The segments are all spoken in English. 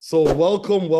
So welcome,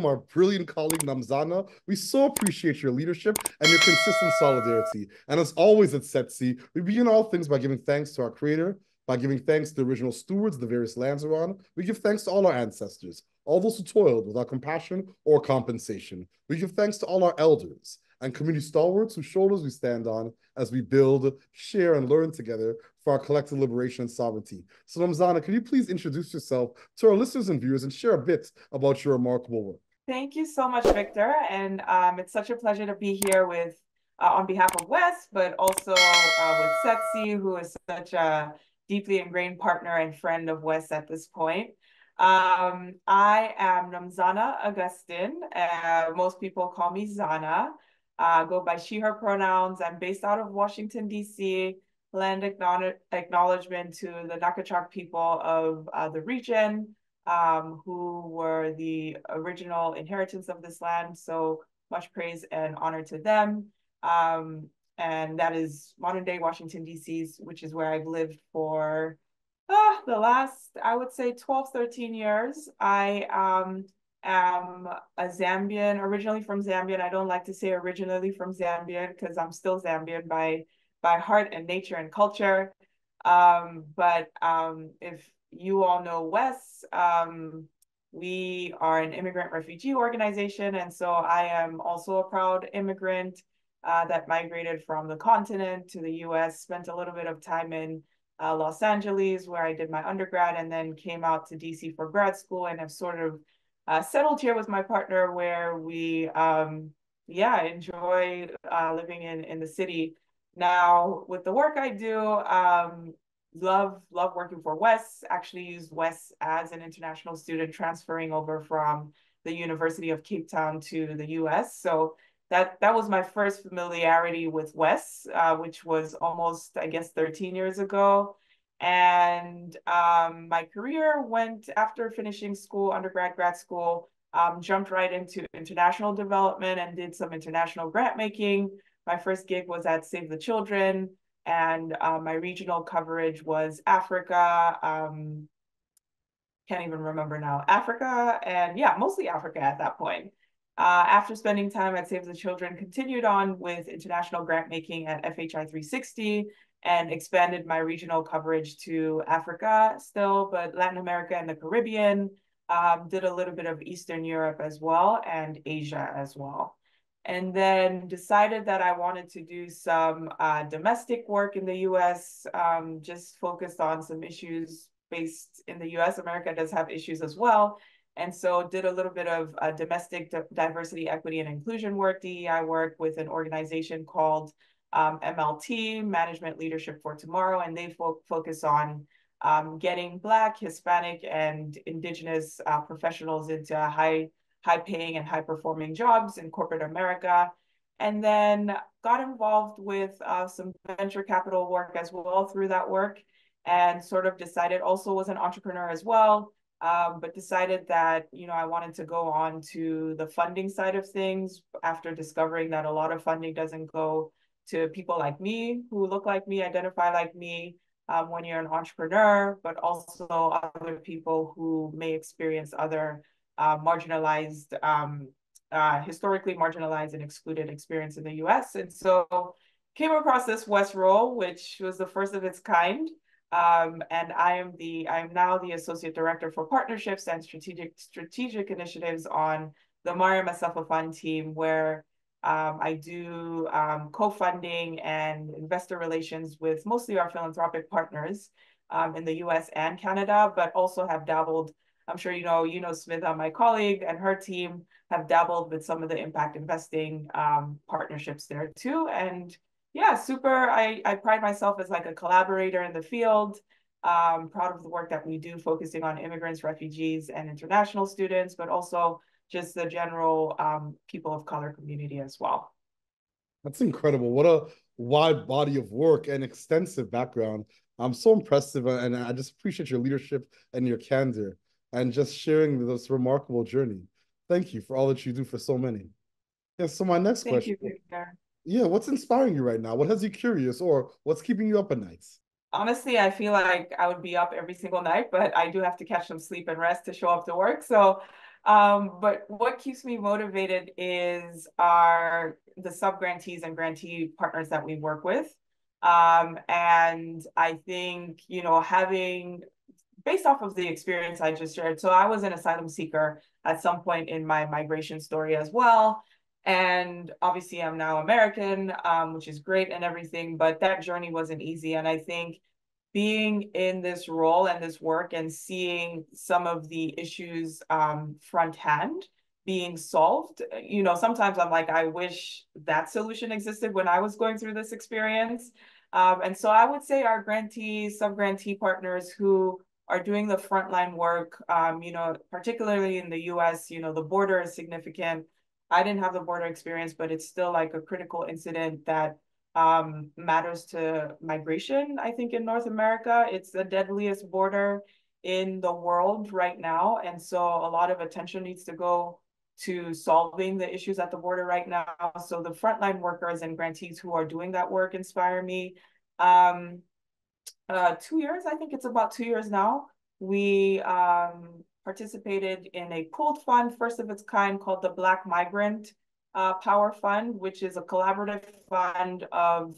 our brilliant colleague Nomzana. We so appreciate your leadership and your consistent solidarity. And as always at Setsi, we begin all things by giving thanks to our creator, by giving thanks to the original stewards of the various lands we're on. We give thanks to all our ancestors, all those who toiled without compassion or compensation. We give thanks to all our elders and community stalwarts whose shoulders we stand on as we build, share, and learn together for our collective liberation and sovereignty. So, Nomzana, could you please introduce yourself to our listeners and viewers and share a bit about your remarkable work? Thank you so much, Victor. And it's such a pleasure to be here with, on behalf of Wes, but also with Setsi, who is such a deeply ingrained partner and friend of Wes at this point. I am Nomzana Augustin. Most people call me Zana. Go by she, her pronouns. I'm based out of Washington, D.C. Land acknowledgement to the Nakachak people of the region, who were the original inheritance of this land. So much praise and honor to them. And that is modern day Washington, D.C., which is where I've lived for the last, I would say, 12, 13 years. I am a Zambian, originally from Zambia. I don't like to say originally from Zambia because I'm still Zambian by heart and nature and culture. But if you all know Wes, we are an immigrant refugee organization. And so I am also a proud immigrant that migrated from the continent to the US, spent a little bit of time in Los Angeles, where I did my undergrad, and then came out to DC for grad school, and have sort of settled here with my partner, where we, enjoy living in the city. Now, with the work I do, love working for Wes. Actually used Wes as an international student transferring over from the University of Cape Town to the US. So that was my first familiarity with Wes, which was almost, I guess, 13 years ago. And my career went, after finishing school, undergrad, grad school, jumped right into international development and did some international grant making. My first gig was at Save the Children, and my regional coverage was Africa. Can't even remember now. Africa, and yeah, mostly Africa at that point. After spending time at Save the Children, continued on with international grant making at FHI 360 and expanded my regional coverage to Africa still, but Latin America and the Caribbean. Did a little bit of Eastern Europe as well, and Asia as well. And then decided that I wanted to do some domestic work in the US, just focused on some issues based in the US. America does have issues as well. And so did a little bit of domestic diversity, equity, and inclusion work, DEI work, with an organization called MLT, Management Leadership for Tomorrow. And they focus on getting Black, Hispanic, and Indigenous professionals into high paying and high performing jobs in corporate America. And then got involved with some venture capital work as well through that work, and sort of decided, also was an entrepreneur as well, but decided that, I wanted to go on to the funding side of things after discovering that a lot of funding doesn't go to people like me, who look like me, identify like me, when you're an entrepreneur, but also other people who may experience other marginalized, historically marginalized and excluded experience in the US. And so came across this Wes role, which was the first of its kind. And I am now the Associate Director for Partnerships and Strategic Initiatives on the MARIAM ASSEFA Fund team, where I do co-funding and investor relations with mostly our philanthropic partners in the US and Canada, but also have dabbled. I'm sure you know Smitha, my colleague, and her team have dabbled with some of the impact investing partnerships there too. And yeah, super. I pride myself as like a collaborator in the field. Proud of the work that we do, focusing on immigrants, refugees, and international students, but also just the general people of color community as well. That's incredible. What a wide body of work and extensive background. I'm so impressive, and I just appreciate your leadership and your candor and just sharing this remarkable journey. Thank you for all that you do for so many. Yeah, so my next Thank question. you, Victor. Yeah, what's inspiring you right now? What has you curious, or what's keeping you up at nights? Honestly, I feel like I would be up every single night, but I do have to catch some sleep and rest to show up to work. So, but what keeps me motivated is the sub-grantees and grantee partners that we work with. And I think, having based off of the experience I just shared. So I was an asylum seeker at some point in my migration story as well. And obviously, I'm now American, which is great and everything, but that journey wasn't easy. And I think being in this role and this work and seeing some of the issues front hand being solved, sometimes I'm like, I wish that solution existed when I was going through this experience. And so I would say our grantees, sub-grantee partners who are doing the frontline work, particularly in the US, the border is significant. I didn't have the border experience, but it's still like a critical incident that matters to migration, I think, in North America. It's the deadliest border in the world right now. And so a lot of attention needs to go to solving the issues at the border right now. So the frontline workers and grantees who are doing that work inspire me. 2 years, I think it's about 2 years now, we participated in a pooled fund, first of its kind, called the Black Migrant Power Fund, which is a collaborative fund of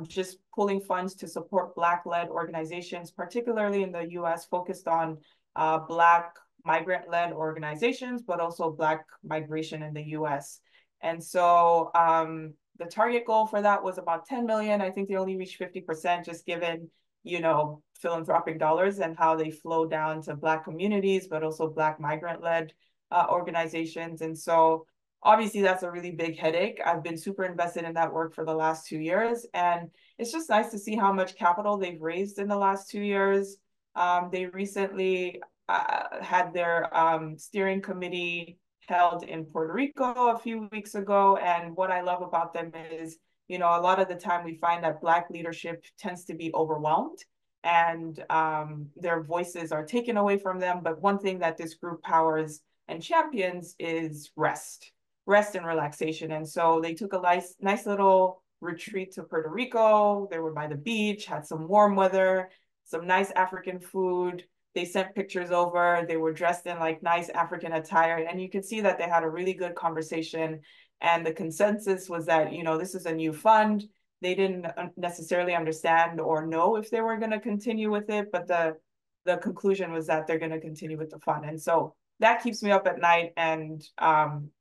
just pooling funds to support Black-led organizations, particularly in the US, focused on Black migrant-led organizations, but also Black migration in the US. And so the target goal for that was about 10 million. I think they only reached 50%, just given philanthropic dollars and how they flow down to Black communities, but also Black migrant-led organizations. And so obviously that's a really big headache. I've been super invested in that work for the last 2 years. And it's just nice to see how much capital they've raised in the last 2 years. They recently had their steering committee held in Puerto Rico a few weeks ago. And what I love about them is a lot of the time we find that Black leadership tends to be overwhelmed and their voices are taken away from them. But one thing that this group powers and champions is rest and relaxation. And so they took a nice little retreat to Puerto Rico. They were by the beach, had some warm weather, some nice African food. They sent pictures over. They were dressed in like nice African attire. And you could see that they had a really good conversation. And the consensus was that, this is a new fund. They didn't necessarily understand or know if they were going to continue with it, but the conclusion was that they're going to continue with the fund. And so that keeps me up at night and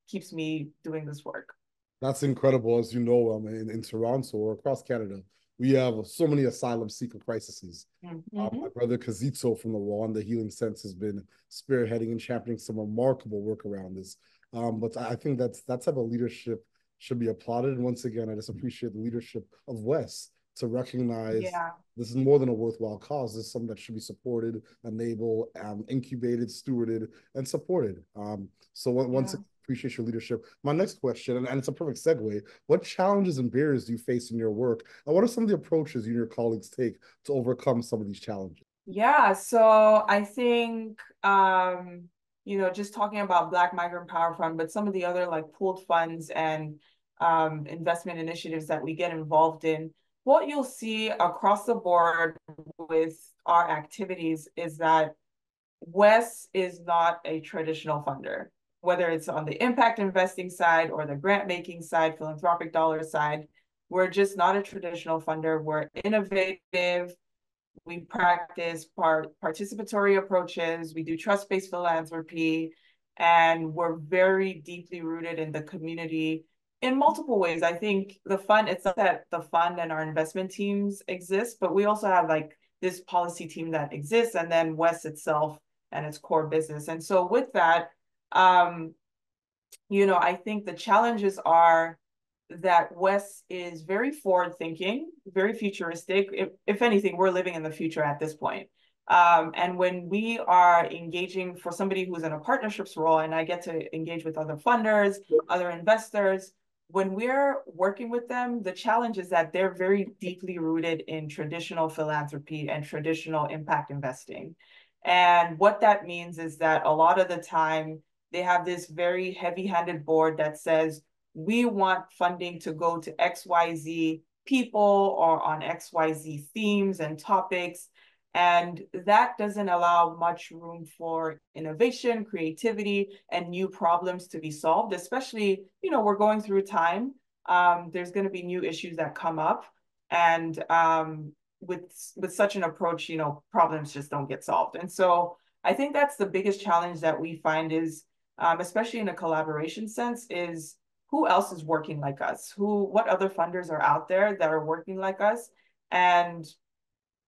keeps me doing this work. That's incredible. As you know, in Toronto or across Canada, we have so many asylum seeker crises. My brother Kazito from the Rwanda Healing Sense has been spearheading and championing some remarkable work around this. But I think that type of leadership should be applauded. And once again, I just appreciate the leadership of Wes to recognize this is more than a worthwhile cause. This is something that should be supported, enabled, incubated, stewarded, and supported. So once again, appreciate your leadership. My next question, and it's a perfect segue, what challenges and barriers do you face in your work? And what are some of the approaches you and your colleagues take to overcome some of these challenges? Yeah, so I think, just talking about Black Migrant Power Fund, but some of the other like pooled funds and investment initiatives that we get involved in, what you'll see across the board with our activities is that WES is not a traditional funder, whether it's on the impact investing side or the grant making side, philanthropic dollar side. We're just not a traditional funder. We're innovative. We practice participatory approaches. We do trust-based philanthropy, and we're very deeply rooted in the community in multiple ways. I think the fund, it's not that the fund and our investment teams exist, but we also have like this policy team that exists, and then WES itself and its core business. And so with that, I think the challenges are that WES is very forward thinking, very futuristic. If anything, we're living in the future at this point. And when we are engaging for somebody who's in a partnerships role, and I get to engage with other funders, other investors, when we're working with them, the challenge is that they're very deeply rooted in traditional philanthropy and traditional impact investing. And what that means is that a lot of the time, they have this very heavy-handed board that says, we want funding to go to XYZ people or on XYZ themes and topics. And that doesn't allow much room for innovation, creativity, and new problems to be solved, especially, we're going through time. There's going to be new issues that come up. And with such an approach, problems just don't get solved. And so I think that's the biggest challenge that we find is, especially in a collaboration sense, is who else is working like us? What other funders are out there that are working like us? And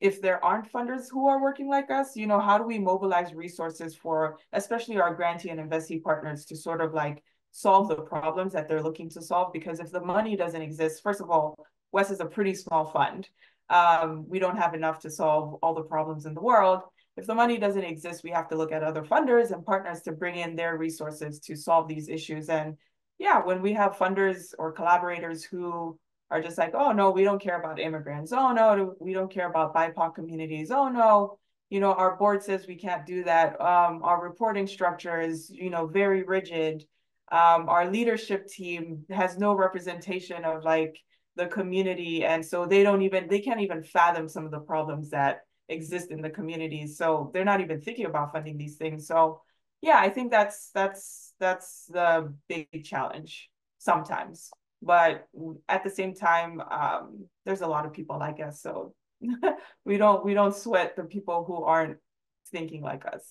if there aren't funders who are working like us, how do we mobilize resources for, especially our grantee and investee partners, to sort of like solve the problems that they're looking to solve? Because if the money doesn't exist, first of all, WES is a pretty small fund. We don't have enough to solve all the problems in the world. If the money doesn't exist, we have to look at other funders and partners to bring in their resources to solve these issues. And yeah, when we have funders or collaborators who are just like, oh no, we don't care about immigrants. Oh no, we don't care about BIPOC communities. Oh no, our board says we can't do that. Our reporting structure is, very rigid. Our leadership team has no representation of like the community. And so they can't even fathom some of the problems that exist in the communities. So they're not even thinking about funding these things. So yeah, I think that's the big challenge sometimes. But at the same time, there's a lot of people like us, so we don't sweat the people who aren't thinking like us.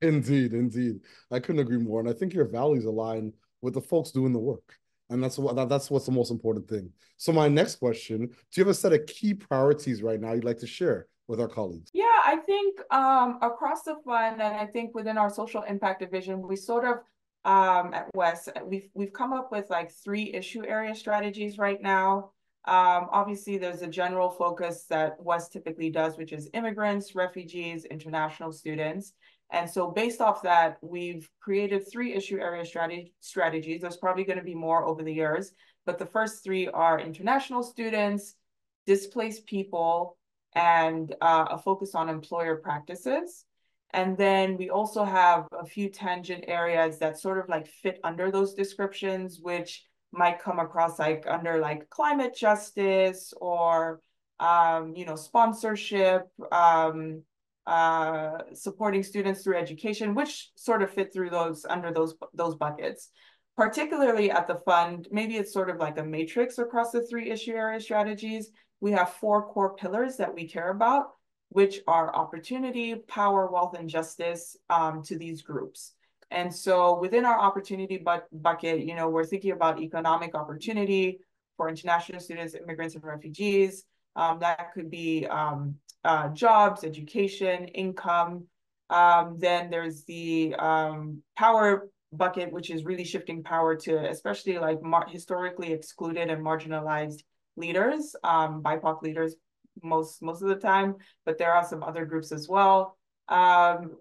Indeed, indeed. I couldn't agree more. And I think your values align with the folks doing the work. And that's what's the most important thing. So my next question, do you have a set of key priorities right now you'd like to share with our colleagues? Yeah, I think across the fund, and I think within our social impact division, we sort of at WES, we've come up with like 3 issue area strategies right now. Obviously, there's a general focus that WES typically does, which is immigrants, refugees, international students. And so based off that, we've created 3 issue area strategies. There's probably going to be more over the years, but the first 3 are international students, displaced people, and a focus on employer practices. And then we also have a few tangent areas that sort of like fit under those descriptions, which might come across like under like climate justice or, sponsorship, supporting students through education, which sort of fit through under those buckets. Particularly at the fund, maybe it's sort of like a matrix across the 3 issue area strategies. We have 4 core pillars that we care about, which are opportunity, power, wealth, and justice to these groups. And so within our opportunity bucket, we're thinking about economic opportunity for international students, immigrants, and refugees. That could be jobs, education, income. Then there's the power bucket, which is really shifting power to especially like historically excluded and marginalized leaders, BIPOC leaders most of the time, but there are some other groups as well.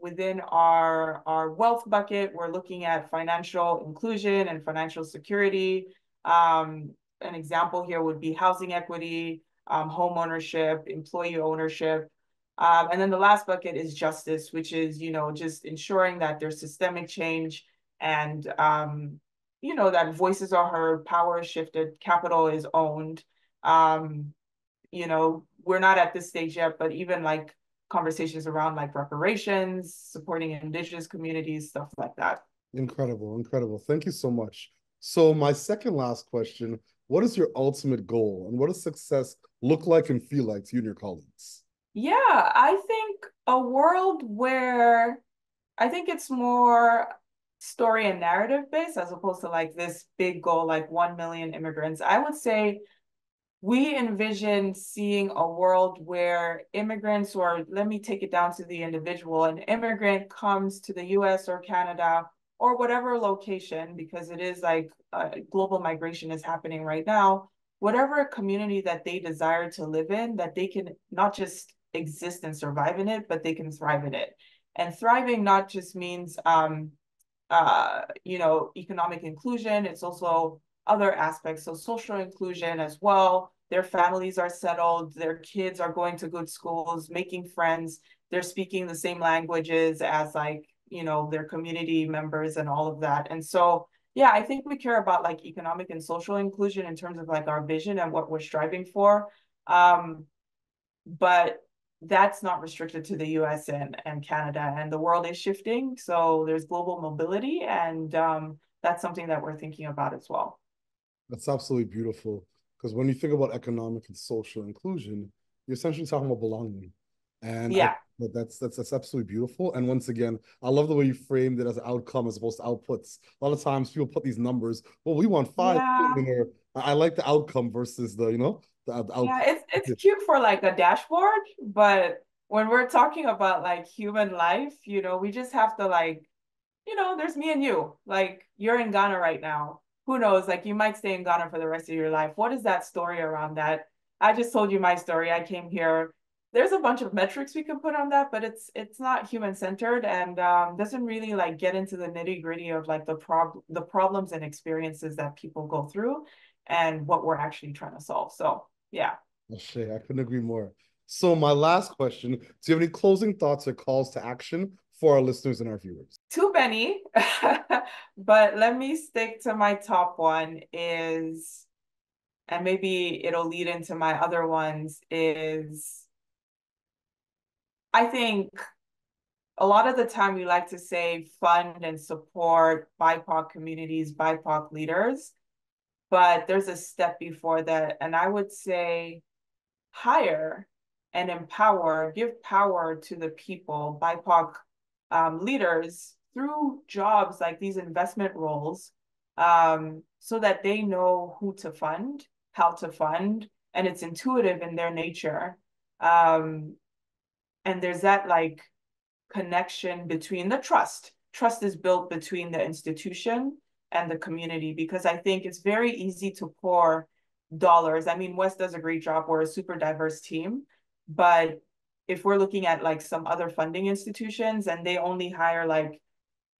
Within our wealth bucket, we're looking at financial inclusion and financial security. An example here would be housing equity, home ownership, employee ownership. And then the last bucket is justice, which is, just ensuring that there's systemic change and, that voices are heard, power is shifted, capital is owned. We're not at this stage yet, but even like conversations around like reparations, supporting indigenous communities, stuff like that. Incredible, incredible. Thank you so much. So my second last question, what is your ultimate goal and what does success look like and feel like to you and your colleagues? Yeah, I think a world where I think it's more story and narrative based as opposed to like this big goal, like 1 million immigrants. I would say we envision seeing a world where immigrants, or let me take it down to the individual, an immigrant comes to the US or Canada or whatever location, because it is like global migration is happening right now, whatever community that they desire to live in, that they can not just exist and survive in it, but they can thrive in it. And thriving not just means, economic inclusion, it's also other aspects. So social inclusion as well. Their families are settled, their kids are going to good schools, making friends, they're speaking the same languages as like, their community members and all of that. And so Yeah, I think we care about like economic and social inclusion in terms of like our vision and what we're striving for. Um, but that's not restricted to the US and Canada, and the world is shifting. So there's global mobility, and that's something that we're thinking about as well. That's absolutely beautiful. Because when you think about economic and social inclusion, you're essentially talking about belonging. And I Yeah. that's absolutely beautiful. And once again, I love the way you framed it as an outcome as opposed to outputs. A lot of times people put these numbers, well, we want 5 million, Yeah. or I like the outcome versus the Yeah, output. it's cute for like a dashboard, but when we're talking about like human life, we just have to like, there's me and you. Like you're in Ghana right now. Who knows? Like you might stay in Ghana for the rest of your life. What is that story around that? I just told you my story. I came here. There's a bunch of metrics we can put on that, but it's not human centered and doesn't really like get into the nitty gritty of like the problems and experiences that people go through and what we're actually trying to solve. So yeah. Oh, Shay, I couldn't agree more. So my last question, do you have any closing thoughts or calls to action for our listeners and our viewers? Too many, but let me stick to my top one is, and maybe it'll lead into my other ones, is I think a lot of the time we like to say fund and support BIPOC communities, BIPOC leaders, but there's a step before that. And I would say hire and empower, give power to the people, BIPOC leaders through jobs like these investment roles, so that they know who to fund, how to fund, and it's intuitive in their nature. Um, and there's that like connection between the trust. Trust is built between the institution and the community because I think it's very easy to pour dollars. I mean, West does a great job. We're a super diverse team, but if we're looking at like some other funding institutions and they only hire like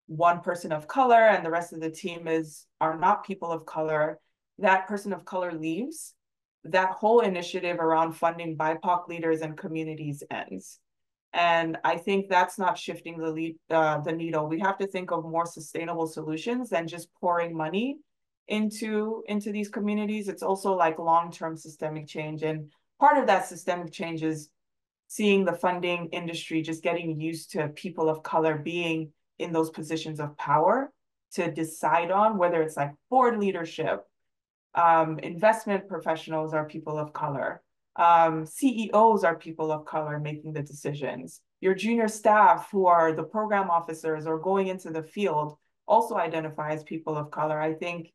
one person of color and the rest of the team are not people of color, that person of color leaves, that whole initiative around funding BIPOC leaders and communities ends. And I think that's not shifting the needle. We have to think of more sustainable solutions than just pouring money into these communities. It's also like long-term systemic change. And part of that systemic change is seeing the funding industry just getting used to people of color being in those positions of power to decide on whether it's like board leadership, investment professionals are people of color. CEOs are people of color making the decisions. Your junior staff who are the program officers or going into the field also identify as people of color. I think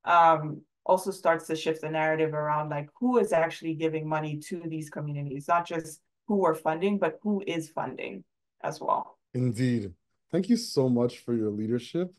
also starts to shift the narrative around like who is actually giving money to these communities, not just who we're funding, but who is funding as well. Indeed. Thank you so much for your leadership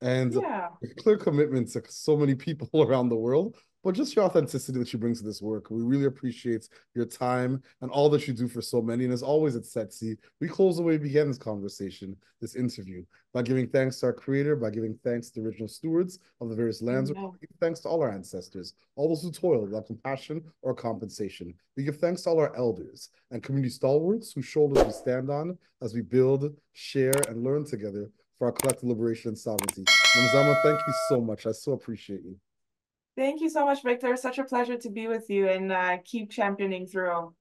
and Yeah. clear commitment to so many people around the world, but just your authenticity that you bring to this work. We really appreciate your time and all that you do for so many. And as always at Setsi, we close the way we began this conversation, this interview, by giving thanks to our creator, by giving thanks to the original stewards of the various lands, Amen. thanks to all our ancestors, all those who toiled without compassion or compensation. We give thanks to all our elders and community stalwarts whose shoulders we stand on as we build, share, and learn together for our collective liberation and sovereignty. Nomzana, thank you so much. I so appreciate you. Thank you so much, Victor. Such a pleasure to be with you and keep championing through.